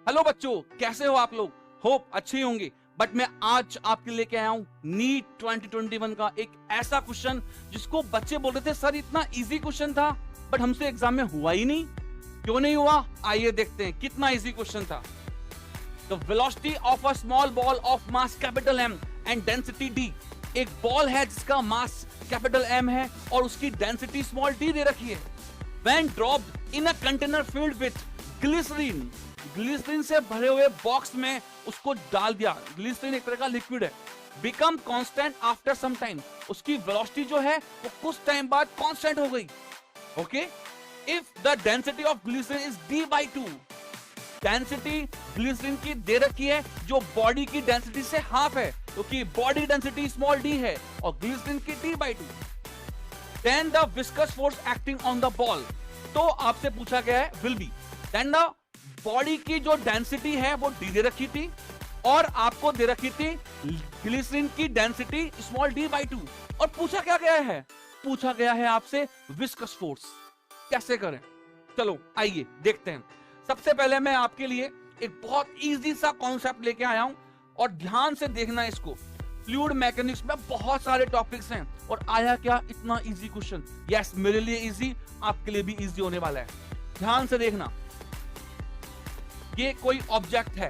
Hello बच्चों, कैसे हो आप लोग? होप अच्छे ही होंगे। बट मैं आज आपके लिए लेके आया हूं नीट 2021 का एक ऐसा क्वेश्चन जिसको बच्चे बोल रहे थे सर इतना इजी क्वेश्चन था बट हमसे एग्जाम में हुआ ही नहीं। क्यों नहीं हुआ, आइए देखते हैं कितना इजी क्वेश्चन था। The velocity of a small ball of mass capital M and density D. एक बॉल है जिसका मास कैपिटल एम है और उसकी डेंसिटी स्मॉल डी दे रखी है। When dropped in a container filled with glycerine, glycerine से भरे हुए बॉक्स में उसको डाल दिया। ग्लिसरीन एक तरह का लिक्विड है। Become constant after some time, उसकी वेलोसिटी जो है वो कुछ टाइम बाद कांस्टेंट हो गई। Okay, if the density of glycerine is d/2, density glycerine की दे रखी है जो बॉडी की डेंसिटी से हाफ है, क्योंकि बॉडी डेंसिटी स्मॉल डी है और ग्लिसरीन की d/2। Then the viscous force acting on the ball, तो आपसे पूछा गया है will be. Then the body की जो डेंसिटी है वो डी दे रखी थी और आपको दे रखी थी ग्लिसरीन की डेंसिटी स्मॉल d/2। और पूछा क्या गया है? पूछा गया है आपसे विस्कस फोर्स। कैसे करें, चलो आइए देखते हैं। सबसे पहले मैं आपके लिए एक बहुत इजी सा कॉन्सेप्ट लेके आया हूं और ध्यान से देखना इसको। फ्लूइड मैकेनिक्स में बहुत सारे टॉपिक्स हैं और आया क्या इतना इजी क्वेश्चन। यस, मेरे लिए इजी, आपके लिए भी इजी होने वाला है। ध्यान से देखना। ये कोई ऑब्जेक्ट है,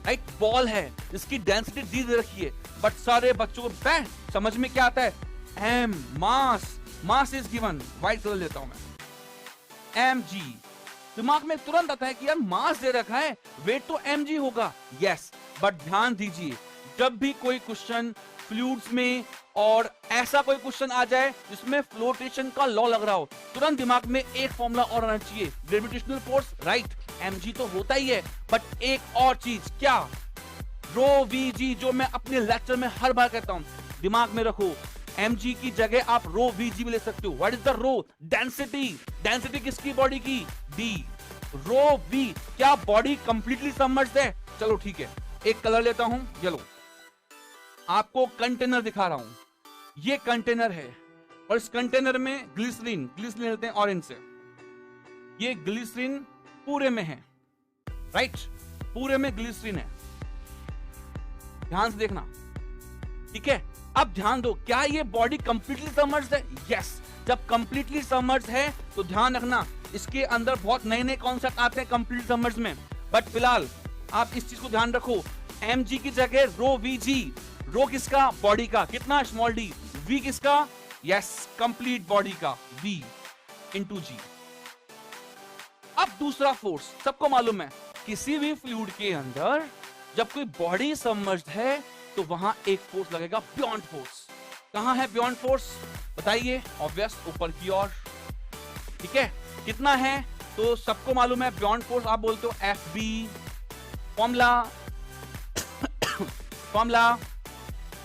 राइट, बॉल है जिसकी डेंसिटी डी दे रखी है, बट सारे बच्चों को समझ में क्या आता है? M, mass is given. White colour लेता हूं मैं, mg। दिमाग में तुरंत आता है कि यार मास दे रखा है, वेट तो mg होगा। यस, बट ध्यान दीजिए, जब भी कोई क्वेश्चन फ्लूइड्स में और ऐसा कोई क्वेश्चन आ जाए जिसमें फ्लोटेशन का लॉ लग रहा हो, तुरंत दिमाग में एक फॉर्मूला और आना चाहिए, ग्रेविटेशनल फोर्स, राइट। mg तो होता ही है, बट एक और चीज क्या? रो vg, जो मैं अपने लेक्चर में हर बार कहता हूं, दिमाग में रखो। mg की जगह आप रो vg भी ले सकते हो। What is the rho? Density. Density किसकी? बॉडी की, d। रो v, क्या बॉडी कंप्लीटली सबमर्ज्ड है? चलो ठीक है, एक कलर लेता हूं। चलो आपको कंटेनर दिखा रहा हूं। ये कंटेनर है और इस कंटेनर में ग्लिसरीन लेते हैं ऑरेंज से। ये ग्लिसरीन पूरे में है, राइट, पूरे में ग्लिसरीन है। ध्यान से देखना, ठीक है। अब ध्यान दो, क्या ये बॉडी कंप्लीटली सबमर्ज्ड है? यस, जब कंप्लीटली सबमर्ज्ड है तो ध्यान रखना इसके अंदर बहुत नए नए कॉन्सेप्ट आते हैं कंप्लीटली सबमर्ज्ड में। बट फिलहाल आप इस चीज को ध्यान रखो, mg की जगह रो vg। रो किसका? बॉडी का, कितना? Small D. v किसका? यस, कंप्लीट बॉडी का, v इंटू g। अब दूसरा फोर्स, सबको मालूम है किसी भी फ्लूइड के अंदर जब कोई बॉडी सबमर्ज्ड है तो वहां एक फोर्स लगेगा, बियॉन्ड फोर्स। कहां है बियॉन्ड फोर्स? बताइए। ऑब्वियस, ऊपर की ओर, ठीक है। कितना है? तो सबको मालूम है बियॉन्ड फोर्स, आप बोलते हो FB। फॉर्मूला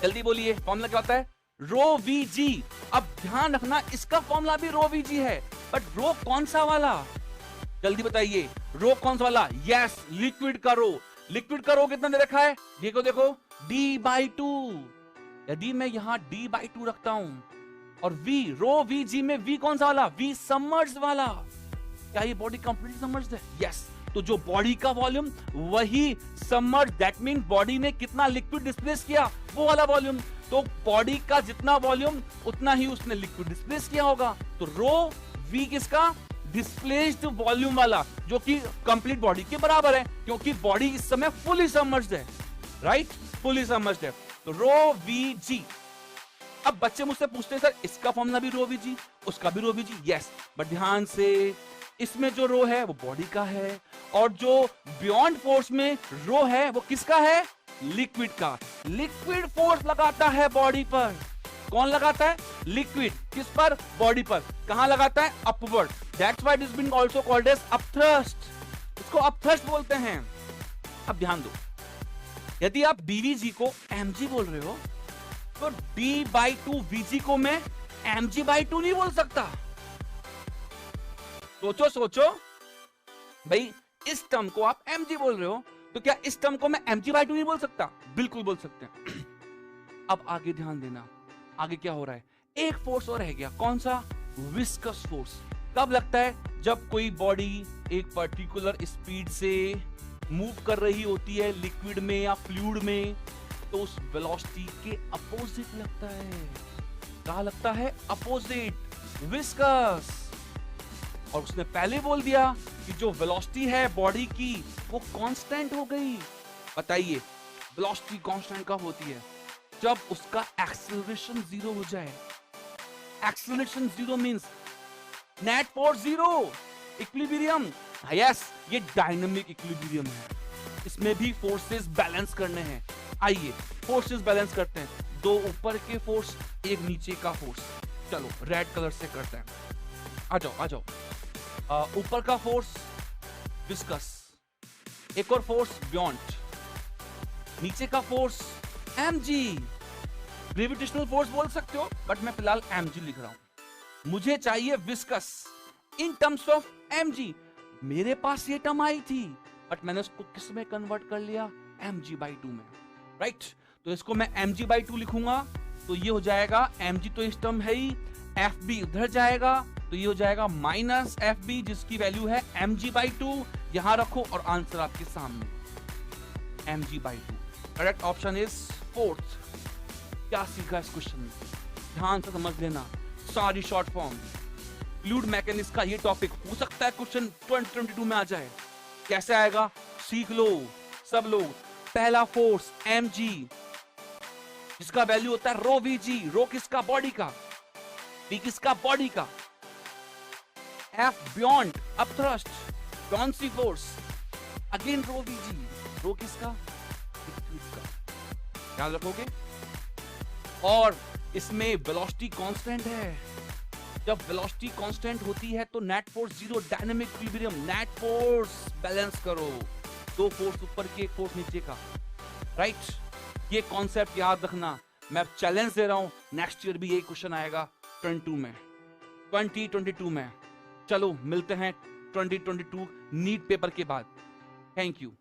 जल्दी बोलिए, फॉर्मूला क्या होता है? रो vg। अब ध्यान रखना इसका फॉर्मूला भी रो vg है, बट रो कौन सा वाला? जल्दी बताइए, रो कौन सा वाला? यस, लिक्विड का रो। लिक्विड का रो कितना दे रखा है? देखो देखो, d/2। यदि मैं यहां d/2 रखता हूं और v, रो vg में v कौन सा वाला? v सबमर्ज्ड वाला। क्या ये बॉडी कंप्लीटली सबमर्ज्ड है? यस, तो जो बॉडी का वॉल्यूम वही सबमर्ज्ड, दैट मीन बॉडी ने कितना लिक्विड डिस्प्लेस किया, वो वाला वॉल्यूम। तो बॉडी का जितना वॉल्यूम उतना ही उसने लिक्विड डिस्प्लेस किया होगा। तो रो v किसका? डिस्प्लेस्ड वॉल्यूम वाला, जो कि कंप्लीट बॉडी के बराबर है, क्योंकि बॉडी इस समय फुली सबमर्ज्ड है, राइट, फुली सबमर्ज्ड है। तो रो vg। अब बच्चे मुझसे पूछते हैं सर इसका फॉर्मूला भी रो vg, उसका भी रो vg। यस, बट ध्यान से, इसमें जो रो है वो बॉडी का है और जो बियॉन्ड फोर्स में रो है वो किसका है? लिक्विड का। लिक्विड फोर्स लगाता है बॉडी पर। कौन लगाता है? लिक्विड। किस पर? बॉडी पर। कहां लगाता है? Upward. That's why it is being also called as upthrust. इसको अपथ्रस्ट बोलते हैं। अब ध्यान दो, यदि आप dvg को mg बोल रहे हो तो d/2 vg को मैं mg/2 नहीं बोल सकता। सोचो सोचो भाई, इस टर्म को आप mg बोल रहे हो तो क्या इस टर्म को मैं mg/2 नहीं बोल सकता? बिल्कुल बोल सकते हैं। अब आगे ध्यान देना, आगे क्या हो रहा है? एक फोर्स और रह गया, कौन सा? Viscous force. कब लगता है? जब कोई बॉडी एक पर्टिकुलर स्पीड से मूव कर रही होती है लिक्विड में या फ्लूइड में, तो उस वेलोसिटी के अपोजिट लगता है। क्या लगता है? Opposite, viscous. और उसने पहले बोल दिया कि जो वेलोसिटी है बॉडी की वो कांस्टेंट हो गई। बताइए वेलोसिटी कांस्टेंट कब होती है? जब उसका एक्सेलरेशन जीरो हो जाए। Acceleration zero means net force zero, equilibrium. Yes, ये डायनामिक इक्विलिब्रियम है, इसमें भी फोर्सेस बैलेंस करने हैं। आइए फोर्सेस बैलेंस करते हैं, दो ऊपर के फोर्स, एक नीचे का फोर्स। चलो रेड कलर से करते हैं, आ जाओ आ जाओ। ऊपर का फोर्स विस्कस, एक और फोर्स ब्यॉन्ड, नीचे का फोर्स mg, ग्रेविटेशनल फोर्स बोल सकते हो, बट मैं फिलहाल mg लिख रहा हूं। मुझे चाहिए viscous in terms of mg। मेरे पास ये टर्म आई थी, बट मैंने उसको किस में कन्वर्ट कर लिया? mg/2 में, राइट? तो इसको मैं mg/2 लिखूंगा, तो ये हो जाएगा mg, तो इस टर्म है ही, fb उधर जाएगा, तो ये हो जाएगा माइनस fb, जिसकी वैल्यू है mg/2। यहां रखो और आंसर आपके सामने, mg/2। Correct option is fourth. क्या सीखा इस क्वेश्चन में? ध्यान से समझ लेना, सारी शॉर्ट फॉर्म। फ्लूइड मैकेनिक्स का ये टॉपिक हो सकता है क्वेश्चन 2022 में आ जाए। कैसे आएगा? सीख लो सब लोग। पहला फोर्स mg, जिसका वैल्यू होता है रो vg। रो किसका? बॉडी का। v किसका? बॉडी का। f buoyant, upthrust, buoyancy force, again rho vg। Rho किसका? ध्यान रखोगे। और इसमें वेलोसिटी कांस्टेंट है। जब वेलोसिटी कांस्टेंट होती है तो net force zero, dynamic equilibrium. Net force balance करो, दो फोर्स ऊपर के, एक फोर्स नीचे का, राइट? ये कॉन्सेप्ट याद रखना। मैं चैलेंज दे रहा हूं, नेक्स्ट ईयर भी यही क्वेश्चन आएगा 2022 में। चलो मिलते हैं 2022 नीट पेपर के बाद। Thank you.